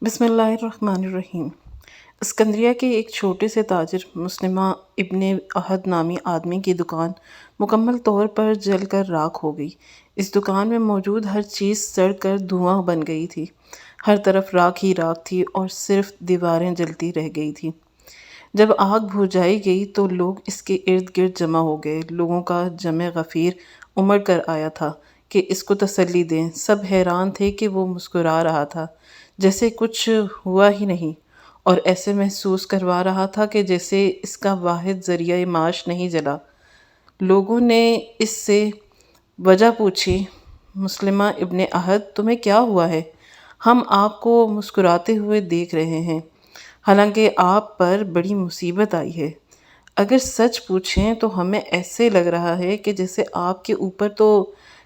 بسم اللہ الرحمن الرحیم۔ اسکندریہ کے ایک چھوٹے سے تاجر مسلمہ ابن احد نامی آدمی کی دکان مکمل طور پر جل کر راکھ ہو گئی۔ اس دکان میں موجود ہر چیز سڑ کر دھواں بن گئی تھی۔ ہر طرف راکھ ہی راکھ تھی اور صرف دیواریں جلتی رہ گئی تھیں۔ جب آگ بجھائی گئی تو لوگ اس کے ارد گرد جمع ہو گئے۔ لوگوں کا جمع غفیر امڑ کر آیا تھا کہ اس کو تسلی دیں۔ سب حیران تھے کہ وہ مسکرا رہا تھا جیسے کچھ ہوا ہی نہیں، اور ایسے محسوس کروا رہا تھا کہ جیسے اس کا واحد ذریعہ معاش نہیں جلا۔ لوگوں نے اس سے وجہ پوچھی، مسلمہ ابن احد تمہیں کیا ہوا ہے؟ ہم آپ کو مسکراتے ہوئے دیکھ رہے ہیں، حالانکہ آپ پر بڑی مصیبت آئی ہے۔ اگر سچ پوچھیں تو ہمیں ایسے لگ رہا ہے کہ جیسے آپ کے اوپر تو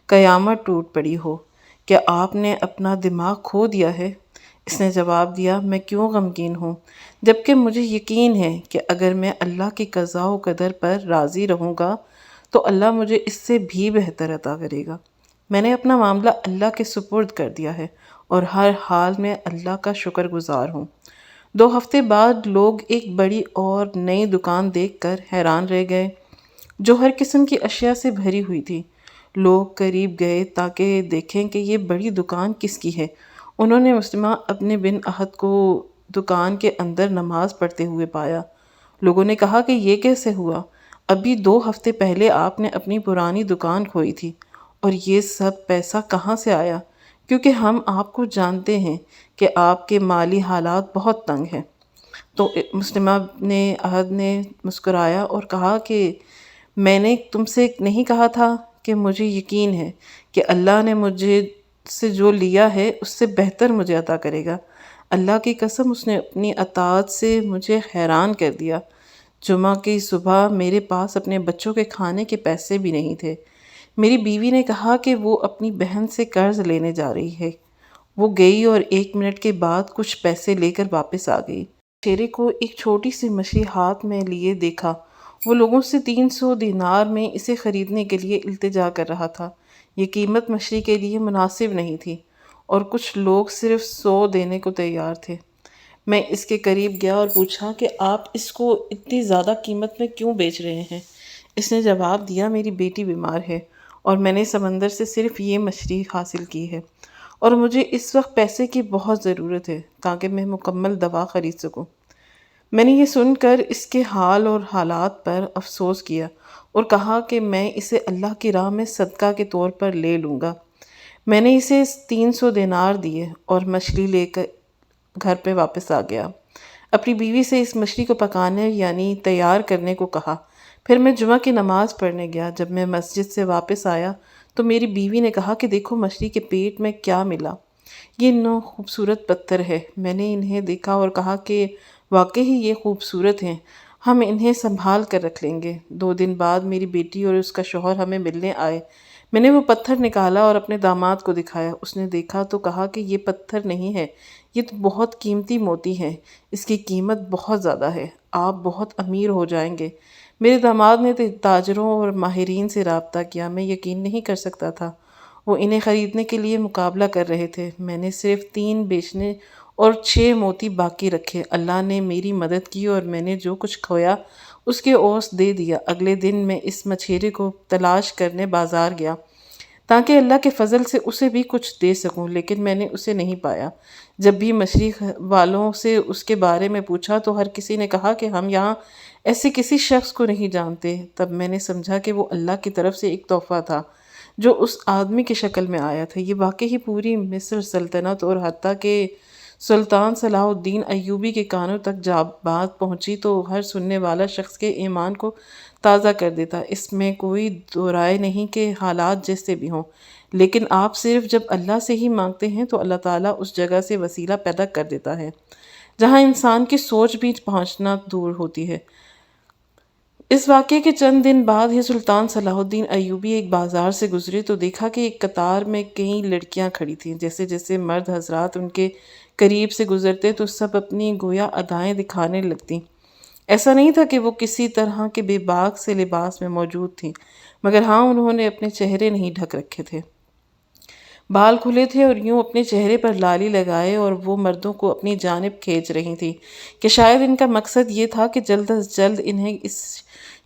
قیامت ٹوٹ پڑی ہو۔ کیا آپ نے اپنا دماغ کھو دیا ہے؟ اس نے جواب دیا، میں کیوں غمگین ہوں، جبکہ مجھے یقین ہے کہ اگر میں اللہ کی قضاء و قدر پر راضی رہوں گا تو اللہ مجھے اس سے بھی بہتر عطا کرے گا۔ میں نے اپنا معاملہ اللہ کے سپرد کر دیا ہے اور ہر حال میں اللہ کا شکر گزار ہوں۔ 2 ہفتے بعد لوگ ایک بڑی اور نئی دکان دیکھ کر حیران رہ گئے جو ہر قسم کی اشیاء سے بھری ہوئی تھی۔ لوگ قریب گئے تاکہ دیکھیں کہ یہ بڑی دکان کس کی ہے۔ انہوں نے مسلمہ ابن بن احد کو دکان کے اندر نماز پڑھتے ہوئے پایا۔ لوگوں نے کہا کہ یہ کیسے ہوا؟ ابھی 2 ہفتے پہلے آپ نے اپنی پرانی دکان کھوئی تھی، اور یہ سب پیسہ کہاں سے آیا؟ کیونکہ ہم آپ کو جانتے ہیں کہ آپ کے مالی حالات بہت تنگ ہیں۔ تو مسلمہ ابن احد نے مسکرایا اور کہا کہ میں نے تم سے نہیں کہا تھا کہ مجھے یقین ہے کہ اللہ نے مجھے سے جو لیا ہے اس سے بہتر مجھے عطا کرے گا۔ اللہ کی قسم اس نے اپنی اطاعت سے مجھے حیران کر دیا۔ جمعہ کی صبح میرے پاس اپنے بچوں کے کھانے کے پیسے بھی نہیں تھے۔ میری بیوی نے کہا کہ وہ اپنی بہن سے قرض لینے جا رہی ہے۔ وہ گئی اور 1 منٹ کے بعد کچھ پیسے لے کر واپس آ گئی۔ چہرے کو ایک چھوٹی سی مچھلی ہاتھ میں لیے دیکھا۔ وہ لوگوں سے 300 دینار میں اسے خریدنے کے لیے التجا کر رہا تھا۔ یہ قیمت مچھلی کے لیے مناسب نہیں تھی اور کچھ لوگ صرف 100 دینے کو تیار تھے۔ میں اس کے قریب گیا اور پوچھا کہ آپ اس کو اتنی زیادہ قیمت میں کیوں بیچ رہے ہیں؟ اس نے جواب دیا، میری بیٹی بیمار ہے اور میں نے سمندر سے صرف یہ مچھلی حاصل کی ہے، اور مجھے اس وقت پیسے کی بہت ضرورت ہے تاکہ میں مکمل دوا خرید سکوں۔ میں نے یہ سن کر اس کے حال اور حالات پر افسوس کیا اور کہا کہ میں اسے اللہ کی راہ میں صدقہ کے طور پر لے لوں گا۔ میں نے اسے 300 دینار دیے اور مچھلی لے کر گھر پہ واپس آ گیا۔ اپنی بیوی سے اس مچھلی کو پکانے یعنی تیار کرنے کو کہا۔ پھر میں جمعہ کی نماز پڑھنے گیا۔ جب میں مسجد سے واپس آیا تو میری بیوی نے کہا کہ دیکھو مچھلی کے پیٹ میں کیا ملا۔ یہ 9 خوبصورت پتھر ہے۔ میں نے انہیں دیکھا اور کہا کہ واقعی یہ خوبصورت ہیں، ہم انہیں سنبھال کر رکھ لیں گے۔ 2 دن بعد میری بیٹی اور اس کا شوہر ہمیں ملنے آئے۔ میں نے وہ پتھر نکالا اور اپنے داماد کو دکھایا۔ اس نے دیکھا تو کہا کہ یہ پتھر نہیں ہے، یہ تو بہت قیمتی موتی ہے، اس کی قیمت بہت زیادہ ہے، آپ بہت امیر ہو جائیں گے۔ میرے داماد نے تاجروں اور ماہرین سے رابطہ کیا۔ میں یقین نہیں کر سکتا تھا، وہ انہیں خریدنے کے لیے مقابلہ کر رہے تھے۔ میں نے صرف 3 بیچنے اور 6 موتی باقی رکھے۔ اللہ نے میری مدد کی اور میں نے جو کچھ کھویا اس کے عوض دے دیا۔ اگلے دن میں اس مچھیرے کو تلاش کرنے بازار گیا تاکہ اللہ کے فضل سے اسے بھی کچھ دے سکوں، لیکن میں نے اسے نہیں پایا۔ جب بھی مچھلی والوں سے اس کے بارے میں پوچھا تو ہر کسی نے کہا کہ ہم یہاں ایسے کسی شخص کو نہیں جانتے۔ تب میں نے سمجھا کہ وہ اللہ کی طرف سے ایک تحفہ تھا جو اس آدمی کی شکل میں آیا تھا۔ یہ واقعی پوری مصر سلطنت اور حتیٰ کہ سلطان صلاح الدین ایوبی کے کانوں تک جب بات پہنچی تو ہر سننے والا شخص کے ایمان کو تازہ کر دیتا۔ اس میں کوئی دو رائے نہیں کہ حالات جیسے بھی ہوں، لیکن آپ صرف جب اللہ سے ہی مانگتے ہیں تو اللہ تعالیٰ اس جگہ سے وسیلہ پیدا کر دیتا ہے جہاں انسان کی سوچ بھی پہنچنا دور ہوتی ہے۔ اس واقعے کے چند دن بعد ہی سلطان صلاح الدین ایوبی ایک بازار سے گزرے تو دیکھا کہ ایک قطار میں کئی لڑکیاں کھڑی تھیں۔ جیسے جیسے مرد حضرات ان کے قریب سے گزرتے تو سب اپنی گویا ادائیں دکھانے لگتیں۔ ایسا نہیں تھا کہ وہ کسی طرح کے بے باک سے لباس میں موجود تھیں، مگر ہاں انہوں نے اپنے چہرے نہیں ڈھک رکھے تھے۔ بال کھلے تھے اور یوں اپنے چہرے پر لالی لگائے اور وہ مردوں کو اپنی جانب کھینچ رہی تھی کہ شاید ان کا مقصد یہ تھا کہ جلد از جلد انہیں اس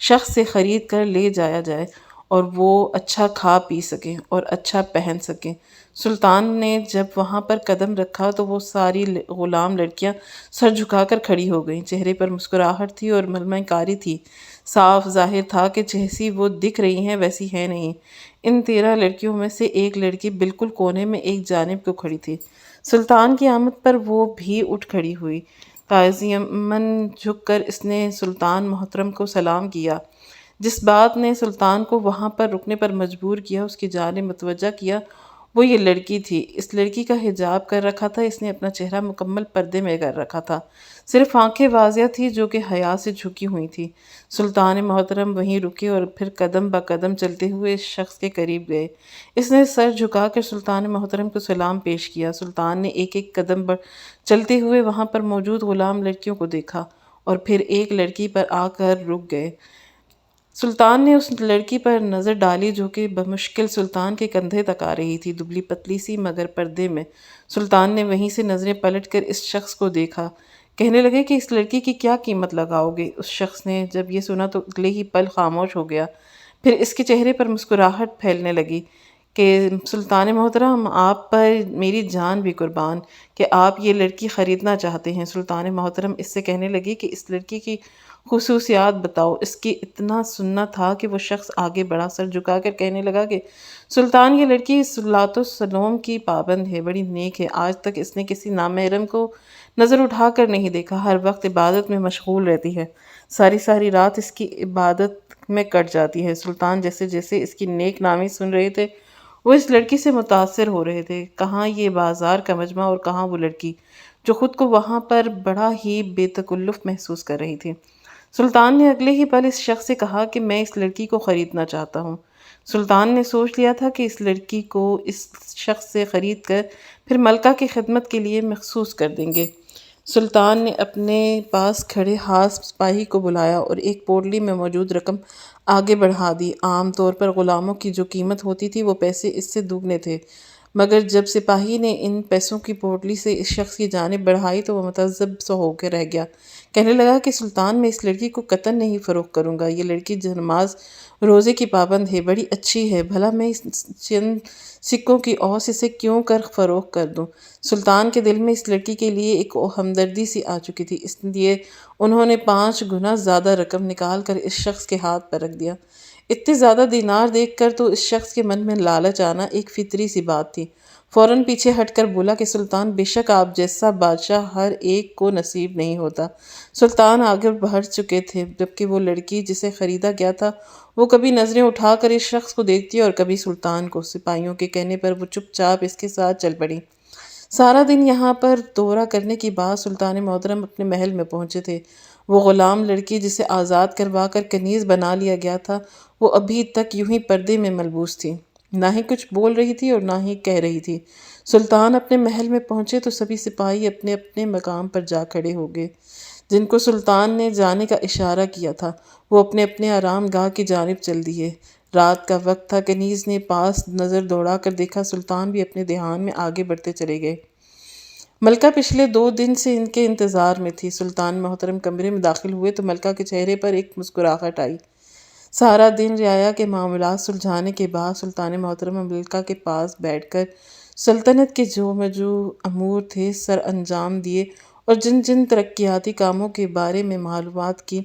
شخص سے خرید کر لے جایا جائے اور وہ اچھا کھا پی سکیں اور اچھا پہن سکیں۔ سلطان نے جب وہاں پر قدم رکھا تو وہ ساری غلام لڑکیاں سر جھکا کر کھڑی ہو گئیں۔ چہرے پر مسکراہٹ تھی اور ملمہ کاری تھی۔ صاف ظاہر تھا کہ جیسی وہ دکھ رہی ہیں ویسی ہے نہیں۔ ان 13 لڑکیوں میں سے ایک لڑکی بالکل کونے میں ایک جانب کو کھڑی تھی۔ سلطان کی آمد پر وہ بھی اٹھ کھڑی ہوئی۔ تعظیماً جھک کر اس نے سلطان محترم کو سلام کیا۔ جس بات نے سلطان کو وہاں پر رکنے پر مجبور کیا، اس کی جانب متوجہ کیا، وہ یہ لڑکی تھی۔ اس لڑکی کا حجاب کر رکھا تھا، اس نے اپنا چہرہ مکمل پردے میں کر رکھا تھا، صرف آنکھیں واضح تھیں جو کہ حیا سے جھکی ہوئی تھیں۔ سلطان محترم وہیں رکے اور پھر قدم بہ قدم چلتے ہوئے اس شخص کے قریب گئے۔ اس نے سر جھکا کر سلطان محترم کو سلام پیش کیا۔ سلطان نے ایک ایک قدم چلتے ہوئے وہاں پر موجود غلام لڑکیوں کو دیکھا اور پھر ایک لڑکی پر آ کر رک گئے۔ سلطان نے اس لڑکی پر نظر ڈالی جو کہ بمشکل سلطان کے کندھے تک آ رہی تھی، دبلی پتلی سی مگر پردے میں۔ سلطان نے وہیں سے نظریں پلٹ کر اس شخص کو دیکھا۔ کہنے لگے کہ اس لڑکی کی کیا قیمت لگاؤ گے؟ اس شخص نے جب یہ سنا تو اگلے ہی پل خاموش ہو گیا، پھر اس کے چہرے پر مسکراہٹ پھیلنے لگی کہ سلطان محترم، آپ پر میری جان بھی قربان کہ آپ یہ لڑکی خریدنا چاہتے ہیں۔ سلطان محترم اس سے کہنے لگی کہ اس لڑکی کی خصوصیات بتاؤ۔ اس کی اتنا سننا تھا کہ وہ شخص آگے بڑھا، سر جھکا کر کہنے لگا کہ سلطان، یہ لڑکی صلاۃ و سلام کی پابند ہے، بڑی نیک ہے۔ آج تک اس نے کسی نامحرم کو نظر اٹھا کر نہیں دیکھا، ہر وقت عبادت میں مشغول رہتی ہے، ساری ساری رات اس کی عبادت میں کٹ جاتی ہے۔ سلطان جیسے جیسے اس کی نیک نامی سن رہے تھے وہ اس لڑکی سے متاثر ہو رہے تھے۔ کہاں یہ بازار کا مجمع اور کہاں وہ لڑکی جو خود کو وہاں پر بڑا ہی بے تکلف محسوس کر رہی تھی۔ سلطان نے اگلے ہی پل اس شخص سے کہا کہ میں اس لڑکی کو خریدنا چاہتا ہوں۔ سلطان نے سوچ لیا تھا کہ اس لڑکی کو اس شخص سے خرید کر پھر ملکہ کی خدمت کے لیے مخصوص کر دیں گے۔ سلطان نے اپنے پاس کھڑے ہاتھ سپاہی کو بلایا اور ایک پوٹلی میں موجود رقم آگے بڑھا دی۔ عام طور پر غلاموں کی جو قیمت ہوتی تھی وہ پیسے اس سے دوگنے تھے، مگر جب سپاہی نے ان پیسوں کی پوٹلی سے اس شخص کی جانب بڑھائی تو وہ متعجب سا ہو کے رہ گیا۔ کہنے لگا کہ سلطان، میں اس لڑکی کو قطعاً نہیں فروخت کروں گا۔ یہ لڑکی نماز روزے کی پابند ہے، بڑی اچھی ہے، بھلا میں اس چند سکوں کی اوس اسے کیوں کر فروخت کر دوں؟ سلطان کے دل میں اس لڑکی کے لیے ایک ہمدردی سی آ چکی تھی، اس لیے انہوں نے 5 گنا زیادہ رقم نکال کر اس شخص کے ہاتھ پر رکھ دیا۔ اتنے زیادہ دینار دیکھ کر تو اس شخص کے من میں لالچ آنا ایک فطری سی بات تھی۔ فوراً پیچھے ہٹ کر بولا کہ سلطان، بے شک آپ جیسا بادشاہ ہر ایک کو نصیب نہیں ہوتا۔ سلطان آگے بڑھ چکے تھے، جبکہ وہ لڑکی جسے خریدا گیا تھا وہ کبھی نظریں اٹھا کر اس شخص کو دیکھتی اور کبھی سلطان کو۔ سپاہیوں کے کہنے پر وہ چپ چاپ اس کے ساتھ چل پڑی۔ سارا دن یہاں پر دورہ کرنے کے بعد سلطان محترم اپنے محل میں پہنچے تھے۔ وہ غلام لڑکی جسے آزاد کروا کر کنیز بنا لیا گیا تھا وہ ابھی تک یوں ہی پردے میں ملبوس تھی، نہ ہی کچھ بول رہی تھی اور نہ ہی کہہ رہی تھی۔ سلطان اپنے محل میں پہنچے تو سبھی سپاہی اپنے اپنے مقام پر جا کھڑے ہو گئے۔ جن کو سلطان نے جانے کا اشارہ کیا تھا وہ اپنے اپنے آرام گاہ کی جانب چل دیے۔ رات کا وقت تھا، کنیز نے پاس نظر دوڑا کر دیکھا، سلطان بھی اپنے دھیان میں آگے بڑھتے چلے گئے۔ ملکہ پچھلے 2 دن سے ان کے انتظار میں تھی۔ سلطان محترم کمرے میں داخل ہوئے تو ملکہ کے چہرے پر ایک مسکراہٹ آئی۔ سارا دن رعایا کے معاملات سلجھانے کے بعد سلطان محترم ملکہ کے پاس بیٹھ کر سلطنت کے جو امور تھے سر انجام دیے اور جن جن ترقیاتی کاموں کے بارے میں معلومات کی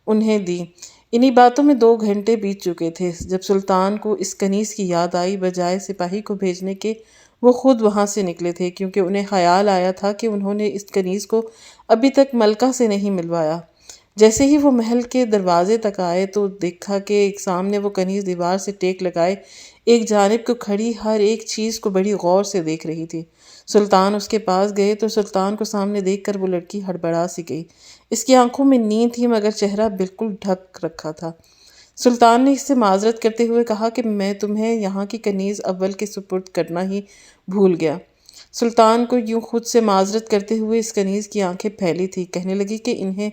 انہیں دی۔ انہی باتوں میں 2 گھنٹے بیت چکے تھے جب سلطان کو اس کنیز کی یاد آئی۔ بجائے سپاہی کو بھیجنے کے وہ خود وہاں سے نکلے تھے، کیونکہ انہیں خیال آیا تھا کہ انہوں نے اس کنیز کو ابھی تک ملکہ سے نہیں ملوایا۔ جیسے ہی وہ محل کے دروازے تک آئے تو دیکھا کہ ایک سامنے وہ کنیز دیوار سے ٹیک لگائے ایک جانب کو کھڑی ہر ایک چیز کو بڑی غور سے دیکھ رہی تھی۔ سلطان اس کے پاس گئے تو سلطان کو سامنے دیکھ کر وہ لڑکی ہڑبڑا سی گئی۔ اس کی آنکھوں میں نیند تھی مگر چہرہ بالکل ڈھک رکھا تھا۔ سلطان نے اس سے معذرت کرتے ہوئے کہا کہ میں تمہیں یہاں کی کنیز اول کے سپرد کرنا ہی بھول گیا۔ سلطان کو یوں خود سے معذرت کرتے ہوئے اس کنیز کی آنکھیں پھیلی تھیں۔ کہنے لگی کہ انہیں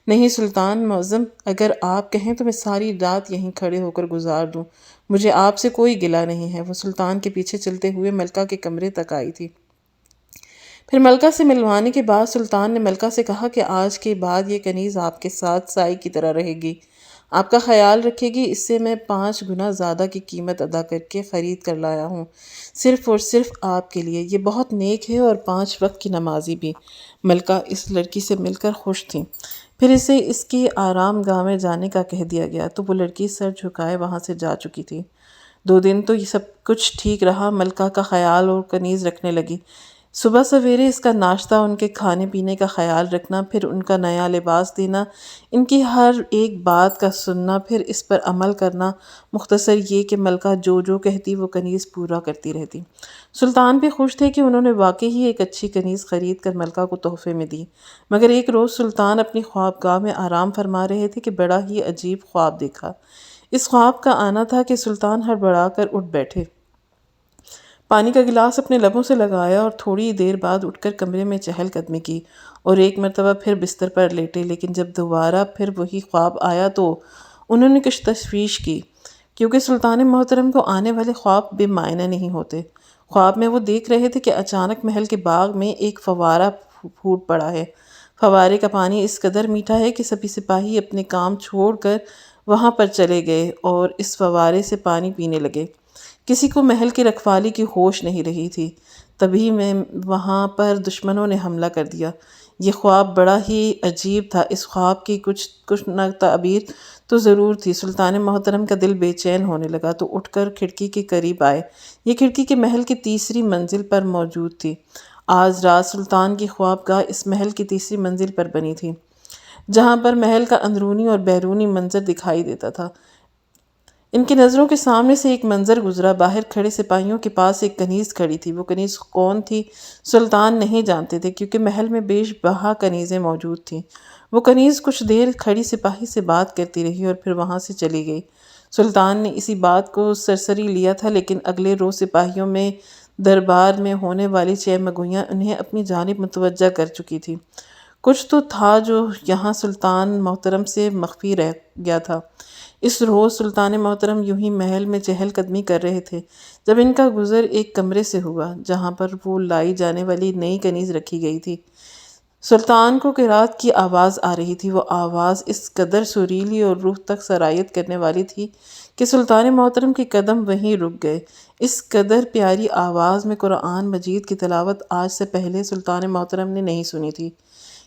نہیں سلطان معظم، اگر آپ کہیں تو میں ساری رات یہیں کھڑے ہو کر گزار دوں، مجھے آپ سے کوئی گلہ نہیں ہے۔ وہ سلطان کے پیچھے چلتے ہوئے ملکہ کے کمرے تک آئی تھی۔ پھر ملکہ سے ملوانے کے بعد سلطان نے ملکہ سے کہا کہ آج کے بعد یہ کنیز آپ کے ساتھ سائی کی طرح رہے گی، آپ کا خیال رکھے گی۔ اس سے میں 5 گنا زیادہ کی قیمت ادا کر کے خرید کر لایا ہوں، صرف اور صرف آپ کے لیے۔ یہ بہت نیک ہے اور 5 وقت کی نمازی بھی۔ ملکہ اس لڑکی سے مل کر خوش تھیں۔ پھر اسے اس کی آرام گاہ میں جانے کا کہہ دیا گیا تو وہ لڑکی سر جھکائے وہاں سے جا چکی تھی۔ 2 دن تو یہ سب کچھ ٹھیک رہا، ملکہ کا خیال اور کنیز رکھنے لگی۔ صبح سویرے اس کا ناشتہ، ان کے کھانے پینے کا خیال رکھنا، پھر ان کا نیا لباس دینا، ان کی ہر ایک بات کا سننا، پھر اس پر عمل کرنا، مختصر یہ کہ ملکہ جو جو کہتی وہ کنیز پورا کرتی رہتی۔ سلطان بھی خوش تھے کہ انہوں نے واقعی ہی ایک اچھی کنیز خرید کر ملکہ کو تحفے میں دی۔ مگر ایک روز سلطان اپنی خوابگاہ میں آرام فرما رہے تھے کہ بڑا ہی عجیب خواب دیکھا۔ اس خواب کا آنا تھا کہ سلطان ہڑبڑا کر اٹھ بیٹھے، پانی کا گلاس اپنے لبوں سے لگایا اور تھوڑی دیر بعد اٹھ کر کمرے میں چہل قدمی کی اور ایک مرتبہ پھر بستر پر لیٹے۔ لیکن جب دوبارہ پھر وہی خواب آیا تو انہوں نے کچھ تشویش کی، کیونکہ سلطان محترم کو آنے والے خواب بے معنی نہیں ہوتے۔ خواب میں وہ دیکھ رہے تھے کہ اچانک محل کے باغ میں ایک فوارہ پھوٹ پڑا ہے۔ فوارے کا پانی اس قدر میٹھا ہے کہ سبھی سپاہی اپنے کام چھوڑ کر وہاں پر چلے گئے اور اس فوارے سے پانی پینے لگے۔ کسی کو محل کی رکھوالی کی ہوش نہیں رہی تھی۔ تبھی میں وہاں پر دشمنوں نے حملہ کر دیا۔ یہ خواب بڑا ہی عجیب تھا، اس خواب کی کچھ نہ تعبیر تو ضرور تھی۔ سلطان محترم کا دل بے چین ہونے لگا تو اٹھ کر کھڑکی کے قریب آئے۔ یہ کھڑکی کے محل کی 3ری منزل پر موجود تھی۔ آج رات سلطان کی خوابگاہ اس محل کی 3ری منزل پر بنی تھی، جہاں پر محل کا اندرونی اور بیرونی منظر دکھائی دیتا تھا۔ ان کی نظروں کے سامنے سے ایک منظر گزرا۔ باہر کھڑے سپاہیوں کے پاس ایک کنیز کھڑی تھی۔ وہ کنیز کون تھی سلطان نہیں جانتے تھے، کیونکہ محل میں بیش بہا کنیزیں موجود تھیں۔ وہ کنیز کچھ دیر کھڑی سپاہی سے بات کرتی رہی اور پھر وہاں سے چلی گئی۔ سلطان نے اسی بات کو سرسری لیا تھا، لیکن اگلے روز سپاہیوں میں دربار میں ہونے والی چہمگوئیاں انہیں اپنی جانب متوجہ کر چکی تھیں۔ کچھ تو تھا جو یہاں سلطان محترم سے مخفی رہ گیا تھا۔ اس روز سلطان محترم یوں ہی محل میں چہل قدمی کر رہے تھے جب ان کا گزر ایک کمرے سے ہوا جہاں پر وہ لائی جانے والی نئی کنیز رکھی گئی تھی۔ سلطان کو قرات کی آواز آ رہی تھی۔ وہ آواز اس قدر سریلی اور روح تک سرایت کرنے والی تھی کہ سلطان محترم کے قدم وہیں رک گئے۔ اس قدر پیاری آواز میں قرآن مجید کی تلاوت آج سے پہلے سلطان محترم نے نہیں سنی تھی۔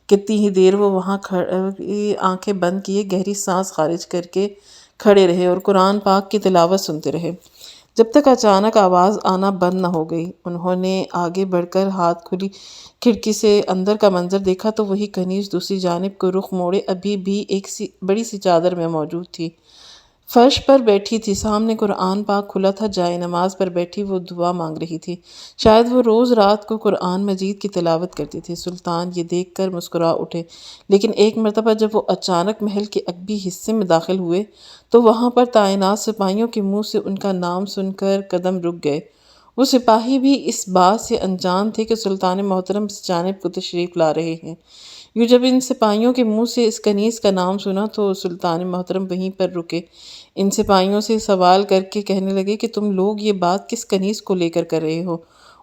کتنی ہی دیر وہ وہاں آنکھیں بند کیے گہری سانس خارج کر کے کھڑے رہے اور قرآن پاک کی تلاوت سنتے رہے، جب تک اچانک آواز آنا بند نہ ہو گئی۔ انہوں نے آگے بڑھ کر ہاتھ کھلی کھڑکی سے اندر کا منظر دیکھا تو وہی کنیز دوسری جانب کو رخ موڑے ابھی بھی ایک بڑی سی چادر میں موجود تھی، فرش پر بیٹھی تھی۔ سامنے قرآن پاک کھلا تھا، جائے نماز پر بیٹھی وہ دعا مانگ رہی تھی۔ شاید وہ روز رات کو قرآن مجید کی تلاوت کرتی تھی۔ سلطان یہ دیکھ کر مسکرا اٹھے، لیکن ایک مرتبہ جب وہ اچانک محل کے عقبی حصے میں داخل ہوئے تو وہاں پر تعینات سپاہیوں کے منہ سے ان کا نام سن کر قدم رک گئے۔ وہ سپاہی بھی اس بات سے انجان تھے کہ سلطان محترم اس جانب کو تشریف لا رہے ہیں۔ یوں جب ان سپاہیوں کے منہ سے اس کنیز کا نام سنا تو سلطان محترم وہیں پر رکے، ان سپاہیوں سے سوال کر کے کہنے لگے کہ تم لوگ یہ بات کس کنیز کو لے کر رہے ہو؟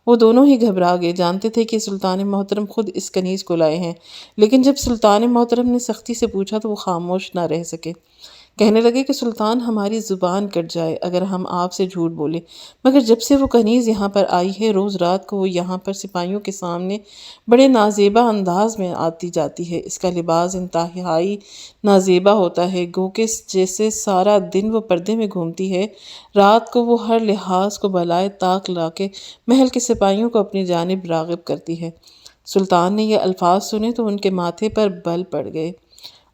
وہ دونوں ہی گھبرا گئے، جانتے تھے کہ سلطان محترم خود اس کنیز کو لائے ہیں، لیکن جب سلطان محترم نے سختی سے پوچھا تو وہ خاموش نہ رہ سکے۔ کہنے لگے کہ سلطان ہماری زبان کٹ جائے اگر ہم آپ سے جھوٹ بولے، مگر جب سے وہ کنیز یہاں پر آئی ہے روز رات کو وہ یہاں پر سپاہیوں کے سامنے بڑے نازیبا انداز میں آتی جاتی ہے۔ اس کا لباس انتہائی نازیبا ہوتا ہے، گو کہ جیسے سارا دن وہ پردے میں گھومتی ہے، رات کو وہ ہر لحاظ کو بالائے طاق لا کے محل کے سپاہیوں کو اپنی جانب راغب کرتی ہے۔ سلطان نے یہ الفاظ سنے تو ان کے ماتھے پر بل پڑ گئے۔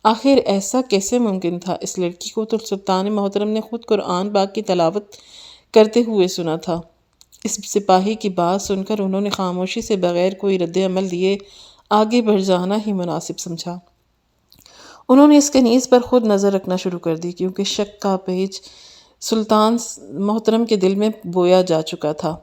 آخر ایسا کیسے ممکن تھا؟ اس لڑکی کو تو سلطان محترم نے خود قرآن پاک کی تلاوت کرتے ہوئے سنا تھا۔ اس سپاہی کی بات سن کر انہوں نے خاموشی سے بغیر کوئی رد عمل دیے آگے بڑھ جانا ہی مناسب سمجھا۔ انہوں نے اس کنیز پر خود نظر رکھنا شروع کر دی، کیونکہ شک کا پیچ سلطان محترم کے دل میں بویا جا چکا تھا۔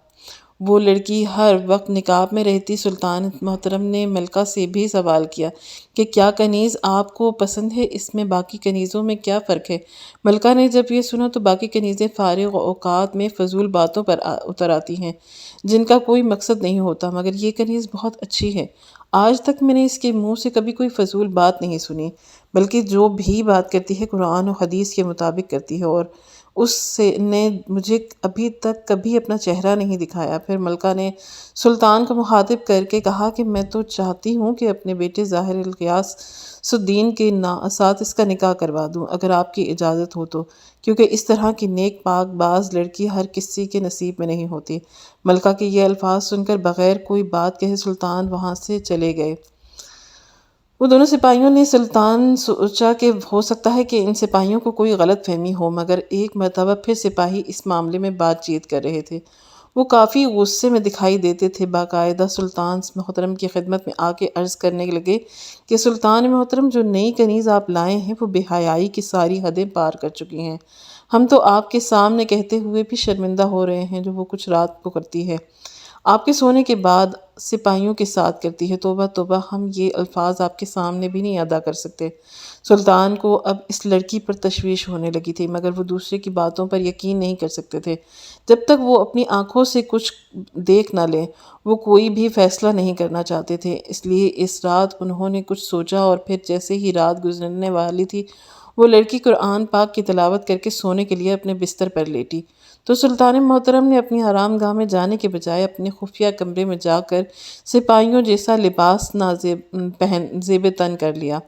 وہ لڑکی ہر وقت نقاب میں رہتی۔ سلطان محترم نے ملکہ سے بھی سوال کیا کہ کیا کنیز آپ کو پسند ہے، اس میں باقی کنیزوں میں کیا فرق ہے؟ ملکہ نے جب یہ سنا تو باقی کنیزیں فارغ اوقات میں فضول باتوں پر اتر آتی ہیں جن کا کوئی مقصد نہیں ہوتا، مگر یہ کنیز بہت اچھی ہے۔ آج تک میں نے اس کے منہ سے کبھی کوئی فضول بات نہیں سنی، بلکہ جو بھی بات کرتی ہے قرآن و حدیث کے مطابق کرتی ہے، اور اس نے مجھے ابھی تک کبھی اپنا چہرہ نہیں دکھایا۔ پھر ملکہ نے سلطان کو مخاطب کر کے کہا کہ میں تو چاہتی ہوں کہ اپنے بیٹے ظاہر الغیاث الدین کے ساتھ اس کا نکاح کروا دوں، اگر آپ کی اجازت ہو تو، کیونکہ اس طرح کی نیک پاک باز لڑکی ہر کسی کے نصیب میں نہیں ہوتی۔ ملکہ کے یہ الفاظ سن کر بغیر کوئی بات کہے سلطان وہاں سے چلے گئے۔ وہ دونوں سپاہیوں نے سلطان سوچا کہ ہو سکتا ہے کہ ان سپاہیوں کو کوئی غلط فہمی ہو، مگر ایک مرتبہ پھر سپاہی اس معاملے میں بات چیت کر رہے تھے۔ وہ کافی غصے میں دکھائی دیتے تھے۔ باقاعدہ سلطان محترم کی خدمت میں آ کے عرض کرنے لگے کہ سلطان محترم، جو نئی کنیز آپ لائے ہیں وہ بے حیائی کی ساری حدیں پار کر چکی ہیں۔ ہم تو آپ کے سامنے کہتے ہوئے بھی شرمندہ ہو رہے ہیں جو وہ کچھ رات کو کرتی ہے، آپ کے سونے کے بعد سپاہیوں کے ساتھ کرتی ہے۔ توبہ توبہ، ہم یہ الفاظ آپ کے سامنے بھی نہیں ادا کر سکتے۔ سلطان کو اب اس لڑکی پر تشویش ہونے لگی تھی، مگر وہ دوسرے کی باتوں پر یقین نہیں کر سکتے تھے۔ جب تک وہ اپنی آنکھوں سے کچھ دیکھ نہ لیں وہ کوئی بھی فیصلہ نہیں کرنا چاہتے تھے۔ اس لیے اس رات انہوں نے کچھ سوچا، اور پھر جیسے ہی رات گزرنے والی تھی وہ لڑکی قرآن پاک کی تلاوت کر کے سونے کے لیے اپنے بستر پر لیٹی تو سلطان محترم نے اپنی آرام گاہ میں جانے کے بجائے اپنے خفیہ کمرے میں جا کر سپاہیوں جیسا لباس زیب تن کر لیا،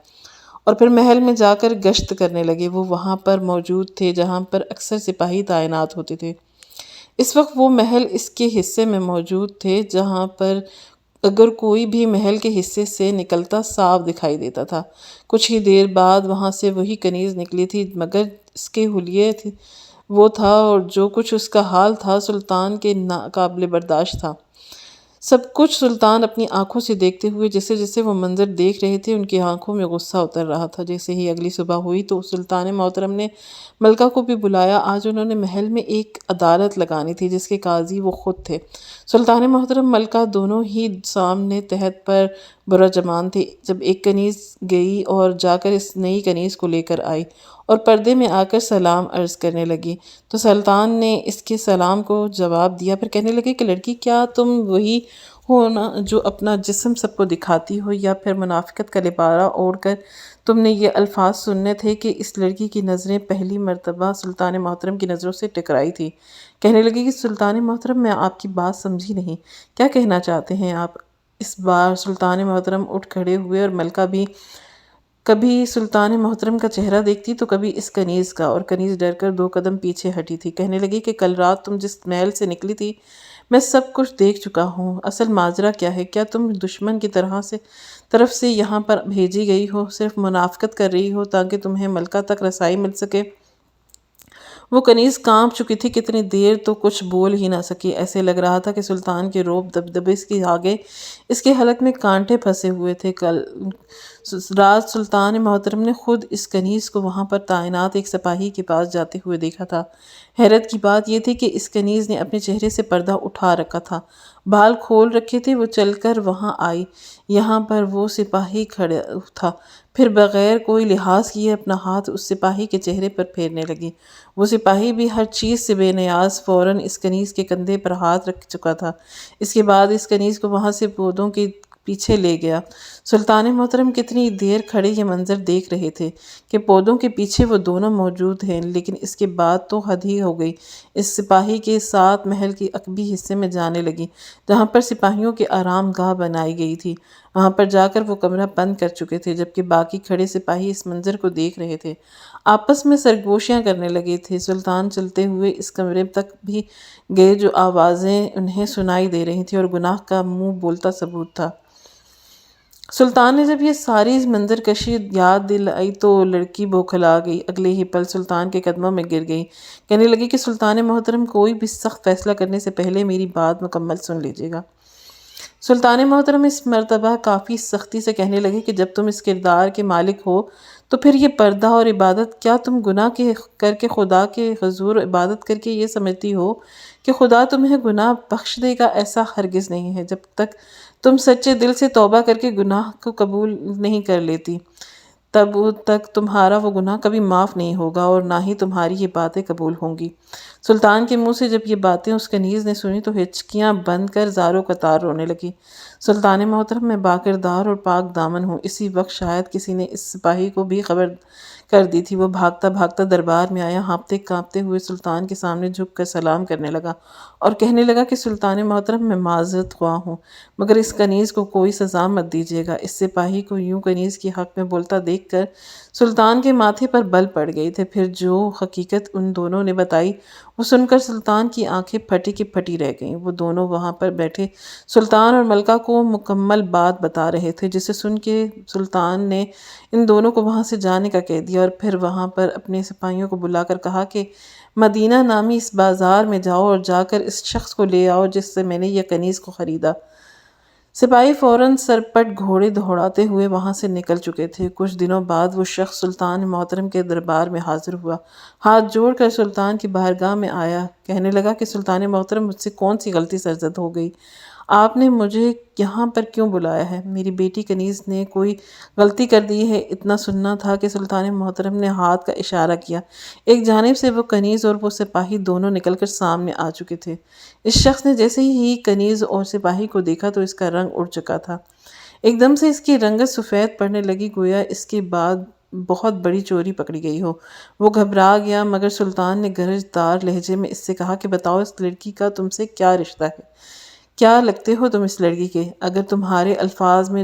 اور پھر محل میں جا کر گشت کرنے لگے۔ وہ وہاں پر موجود تھے جہاں پر اکثر سپاہی تعینات ہوتے تھے۔ اس وقت وہ محل اس کے حصے میں موجود تھے جہاں پر اگر کوئی بھی محل کے حصے سے نکلتا صاف دکھائی دیتا تھا۔ کچھ ہی دیر بعد وہاں سے وہی کنیز نکلی تھی، مگر اس کے حلیے وہ تھا اور جو کچھ اس کا حال تھا سلطان کے ناقابل برداشت تھا۔ سب کچھ سلطان اپنی آنکھوں سے دیکھتے ہوئے جیسے جیسے وہ منظر دیکھ رہے تھے ان کی آنکھوں میں غصہ اتر رہا تھا۔ جیسے ہی اگلی صبح ہوئی تو سلطان محترم نے ملکہ کو بھی بلایا۔ آج انہوں نے محل میں ایک عدالت لگانی تھی جس کے قاضی وہ خود تھے۔ سلطان محترم ملکہ دونوں ہی سامنے تحت پر برجمان تھے جب ایک کنیز گئی اور جا کر اس نئی کنیز کو لے کر آئی اور پردے میں آ کر سلام عرض کرنے لگی تو سلطان نے اس کے سلام کو جواب دیا۔ پھر کہنے لگے کہ لڑکی، کیا تم وہی ہو نا جو اپنا جسم سب کو دکھاتی ہو، یا پھر منافقت کا لبادہ اوڑھ کر تم نے یہ الفاظ سنے تھے؟ کہ اس لڑکی کی نظریں پہلی مرتبہ سلطان محترم کی نظروں سے ٹکرائی تھی۔ کہنے لگی کہ سلطان محترم، میں آپ کی بات سمجھی نہیں، کیا کہنا چاہتے ہیں آپ؟ اس بار سلطان محترم اٹھ کھڑے ہوئے اور ملکہ بھی کبھی سلطان محترم کا چہرہ دیکھتی تو کبھی اس کنیز کا، اور کنیز ڈر کر 2 قدم پیچھے ہٹی تھی۔ کہنے لگی کہ کل رات تم جس محل سے نکلی تھی میں سب کچھ دیکھ چکا ہوں۔ اصل ماجرا کیا ہے؟ کیا تم دشمن کی طرف سے یہاں پر بھیجی گئی ہو؟ صرف منافقت کر رہی ہو تاکہ تمہیں ملکہ تک رسائی مل سکے؟ وہ کنیز کانپ چکی تھی، کتنی دیر تو کچھ بول ہی نہ سکی۔ ایسے لگ رہا تھا کہ سلطان کے روب دبدبے کے آگے اس کے حلق میں کانٹے پھنسے ہوئے تھے۔ کل رات سلطان محترم نے خود اس کنیز کو وہاں پر تعینات ایک سپاہی کے پاس جاتے ہوئے دیکھا تھا۔ حیرت کی بات یہ تھی کہ اس کنیز نے اپنے چہرے سے پردہ اٹھا رکھا تھا، بال کھول رکھے تھے۔ وہ چل کر وہاں آئی، یہاں پر وہ سپاہی کھڑا تھا، پھر بغیر کوئی لحاظ کیے اپنا ہاتھ اس سپاہی کے چہرے پر پھیرنے لگی۔ وہ سپاہی بھی ہر چیز سے بے نیاز فوراً اس کنیز کے کندھے پر ہاتھ رکھ چکا تھا۔ اس کے بعد اس کنیز کو وہاں سے پودوں کے پیچھے لے گیا۔ سلطان محترم کتنی دیر کھڑے یہ منظر دیکھ رہے تھے کہ پودوں کے پیچھے وہ دونوں موجود ہیں، لیکن اس کے بعد تو حد ہی ہو گئی۔ اس سپاہی کے ساتھ محل کے عقبی حصے میں جانے لگی جہاں پر سپاہیوں کی آرام گاہ بنائی گئی تھی۔ وہاں پر جا کر وہ کمرہ بند کر چکے تھے، جبکہ باقی کھڑے سپاہی اس منظر کو دیکھ رہے تھے، آپس میں سرگوشیاں کرنے لگے تھے۔ سلطان چلتے ہوئے اس کمرے تک بھی گئے جو آوازیں انہیں سنائی دے رہی تھیں اور گناہ کا منہ بولتا ثبوت تھا۔ سلطان نے جب یہ ساری منظر کشی یاد دلائی تو لڑکی بوکھلا گئی۔ اگلے ہی پل سلطان کے قدموں میں گر گئی، کہنے لگی کہ سلطان محترم، کوئی بھی سخت فیصلہ کرنے سے پہلے میری بات مکمل سن لیجیے گا۔ سلطان محترم اس مرتبہ کافی سختی سے کہنے لگے کہ جب تم اس کردار کے مالک ہو تو پھر یہ پردہ اور عبادت، کیا تم گناہ کر کے خدا کے حضور عبادت کر کے یہ سمجھتی ہو کہ خدا تمہیں گناہ بخش دے گا؟ ایسا ہرگز نہیں ہے۔ جب تک تم سچے دل سے توبہ کر کے گناہ کو قبول نہیں کر لیتی، تب تک تمہارا وہ گناہ کبھی معاف نہیں ہوگا اور نہ ہی تمہاری یہ باتیں قبول ہوں گی۔ سلطان کے منہ سے جب یہ باتیں اس کنیز نے سنی تو ہچکیاں بند کر زاروں قطار رونے لگی۔ سلطان محترم، میں باکردار اور پاک دامن ہوں۔ اسی وقت شاید کسی نے اس سپاہی کو بھی خبر کر دی تھی۔ وہ بھاگتا بھاگتا دربار میں آیا، ہانپتے کانپتے ہوئے سلطان کے سامنے جھک کر سلام کرنے لگا اور کہنے لگا کہ سلطان محترم، میں معذرت خواہ ہوں، مگر اس کنیز کو کوئی سزا مت دیجیے گا۔ اس سپاہی کو یوں کنیز کے حق میں بولتا دیکھ کر سلطان کے ماتھے پر بل پڑ گئے تھے۔ پھر جو حقیقت ان دونوں نے بتائی وہ سن کر سلطان کی آنکھیں پھٹی کی پھٹی رہ گئیں۔ وہ دونوں وہاں پر بیٹھے سلطان اور ملکہ کو مکمل بات بتا رہے تھے، جسے سن کے سلطان نے ان دونوں کو وہاں سے جانے کا کہہ دیا اور پھر وہاں پر اپنے سپاہیوں کو بلا کر کہا کہ مدینہ نامی اس بازار میں جاؤ اور جا کر اس شخص کو لے آؤ جس سے میں نے یہ کنیز کو خریدا۔ سپاہی فوراً سرپٹ گھوڑے دوڑاتے ہوئے وہاں سے نکل چکے تھے۔ کچھ دنوں بعد وہ شخص سلطان محترم کے دربار میں حاضر ہوا، ہاتھ جوڑ کر سلطان کی بارگاہ میں آیا، کہنے لگا کہ سلطان محترم، مجھ سے کون سی غلطی سرزد ہو گئی؟ آپ نے مجھے یہاں پر کیوں بلایا ہے؟ میری بیٹی کنیز نے کوئی غلطی کر دی ہے؟ اتنا سننا تھا کہ سلطان محترم نے ہاتھ کا اشارہ کیا۔ ایک جانب سے وہ کنیز اور وہ سپاہی دونوں نکل کر سامنے آ چکے تھے۔ اس شخص نے جیسے ہی کنیز اور سپاہی کو دیکھا تو اس کا رنگ اڑ چکا تھا۔ ایک دم سے اس کی رنگت سفید پڑنے لگی، گویا اس کے بعد بہت بڑی چوری پکڑی گئی ہو۔ وہ گھبرا گیا، مگر سلطان نے گرج دار لہجے میں اس سے کہا کہ بتاؤ، اس لڑکی کا تم سے کیا رشتہ ہے؟ کیا لگتے ہو تم اس لڑکی کے؟ اگر تمہارے الفاظ میں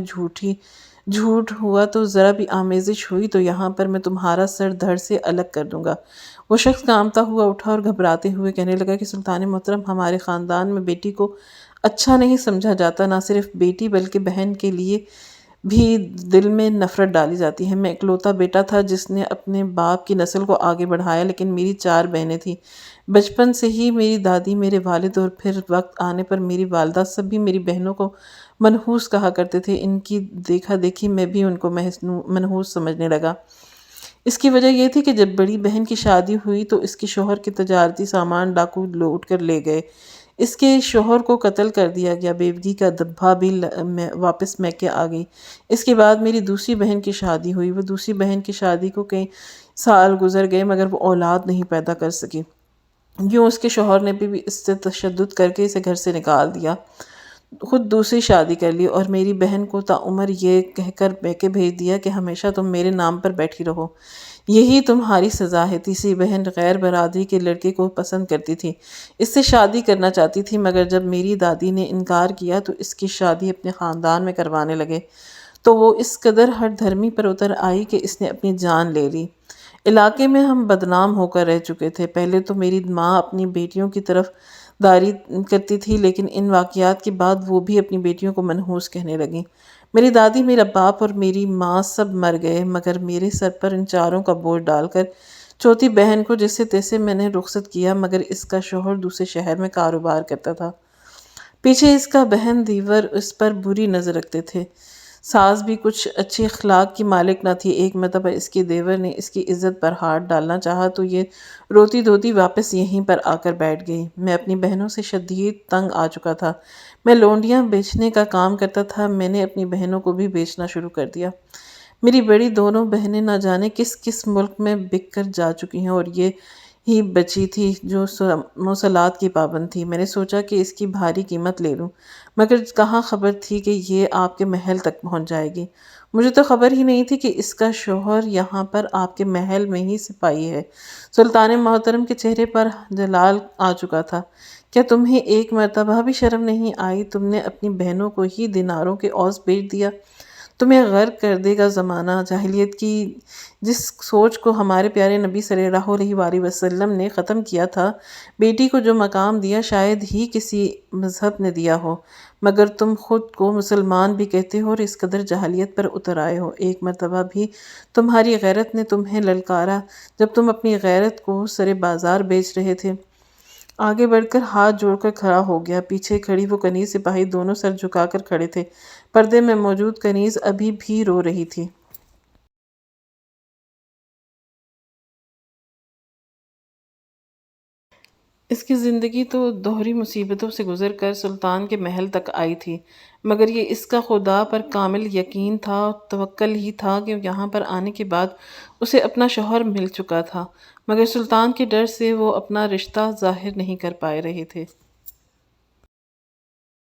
جھوٹ ہوا تو ذرا بھی آمیزش ہوئی تو یہاں پر میں تمہارا سر دھڑ سے الگ کر دوں گا۔ وہ شخص کانپتا ہوا اٹھا اور گھبراتے ہوئے کہنے لگا کہ سلطان محترم، ہمارے خاندان میں بیٹی کو اچھا نہیں سمجھا جاتا، نہ صرف بیٹی بلکہ بہن کے لیے بھی دل میں نفرت ڈالی جاتی ہے۔ میں اکلوتا بیٹا تھا جس نے اپنے باپ کی نسل کو آگے بڑھایا، لیکن میری 4 بہنیں تھیں۔ بچپن سے ہی میری دادی، میرے والد اور پھر وقت آنے پر میری والدہ سبھی میری بہنوں کو منحوس کہا کرتے تھے۔ ان کی دیکھا دیکھی میں بھی ان کو منحوس سمجھنے لگا۔ اس کی وجہ یہ تھی کہ جب بڑی بہن کی شادی ہوئی تو اس کے شوہر کے تجارتی سامان ڈاکو لوٹ کر لے گئے۔ اس کے شوہر کو قتل کر دیا گیا۔ بیوی کا دبہ بھی واپس میکے آ گئی۔ اس کے بعد میری دوسری بہن کی شادی ہوئی۔ وہ دوسری بہن کی شادی کو کئی سال گزر گئے مگر وہ اولاد نہیں پیدا کر سکی۔ یوں اس کے شوہر نے بھی اس سے تشدد کر کے اسے گھر سے نکال دیا، خود دوسری شادی کر لی اور میری بہن کو تاعمر یہ کہہ کر میکے بھیج دیا کہ ہمیشہ تم میرے نام پر بیٹھی رہو، یہی تمہاری سزا ہے۔ تیسری بہن غیر برادری کے لڑکے کو پسند کرتی تھی، اس سے شادی کرنا چاہتی تھی، مگر جب میری دادی نے انکار کیا تو اس کی شادی اپنے خاندان میں کروانے لگے تو وہ اس قدر ہٹ دھرمی پر اتر آئی کہ اس نے اپنی جان لے لی۔ علاقے میں ہم بدنام ہو کر رہ چکے تھے۔ پہلے تو میری ماں اپنی بیٹیوں کی طرف داری کرتی تھی، لیکن ان واقعات کے بعد وہ بھی اپنی بیٹیوں کو منحوس کہنے لگیں۔ میری دادی، میرا باپ اور میری ماں سب مر گئے، مگر میرے سر پر ان چاروں کا بوجھ ڈال کر چوتھی بہن کو جیسے تیسے میں نے رخصت کیا، مگر اس کا شوہر دوسرے شہر میں کاروبار کرتا تھا۔ پیچھے اس کا بہن دیور اس پر بری نظر رکھتے تھے۔ ساس بھی کچھ اچھے اخلاق کی مالک نہ تھی۔ ایک مرتبہ اس کے دیور نے اس کی عزت پر ہاتھ ڈالنا چاہا تو یہ روتی دھوتی واپس یہیں پر آ کر بیٹھ گئی۔ میں اپنی بہنوں سے شدید تنگ آ چکا تھا۔ میں لونڈیاں بیچنے کا کام کرتا تھا، میں نے اپنی بہنوں کو بھی بیچنا شروع کر دیا۔ میری بڑی دونوں بہنیں نہ جانے کس کس ملک میں بک کر جا چکی ہیں اور یہ ہی بچی تھی جو مواصلات کی پابند تھی۔ میں نے سوچا کہ اس کی بھاری قیمت لے لوں، مگر کہاں خبر تھی کہ یہ آپ کے محل تک پہنچ جائے گی۔ مجھے تو خبر ہی نہیں تھی کہ اس کا شوہر یہاں پر آپ کے محل میں ہی سپاہی ہے۔ سلطان محترم کے چہرے پر جلال آ چکا تھا۔ کیا تمہیں ایک مرتبہ بھی شرم نہیں آئی؟ تم نے اپنی بہنوں کو ہی دیناروں کے عوض بیچ دیا۔ تمہیں غرق کر دے گا زمانہ۔ جاہلیت کی جس سوچ کو ہمارے پیارے نبی صلی اللہ علیہ وسلم نے ختم کیا تھا، بیٹی کو جو مقام دیا شاید ہی کسی مذہب نے دیا ہو، مگر تم خود کو مسلمان بھی کہتے ہو اور اس قدر جاہلیت پر اتر آئے ہو۔ ایک مرتبہ بھی تمہاری غیرت نے تمہیں للکارا جب تم اپنی غیرت کو سرے بازار بیچ رہے تھے؟ آگے بڑھ کر ہاتھ جوڑ کر کھڑا ہو گیا۔ پیچھے کھڑی وہ کنیز سپاہی دونوں سر جھکا کر کھڑے تھے۔ پردے میں موجود کنیز ابھی بھی رو رہی تھی۔ اس کی زندگی تو دوہری مصیبتوں سے گزر کر سلطان کے محل تک آئی تھی، مگر یہ اس کا خدا پر کامل یقین تھا، توکل ہی تھا کہ یہاں پر آنے کے بعد اسے اپنا شوہر مل چکا تھا، مگر سلطان کے ڈر سے وہ اپنا رشتہ ظاہر نہیں کر پائے رہے تھے۔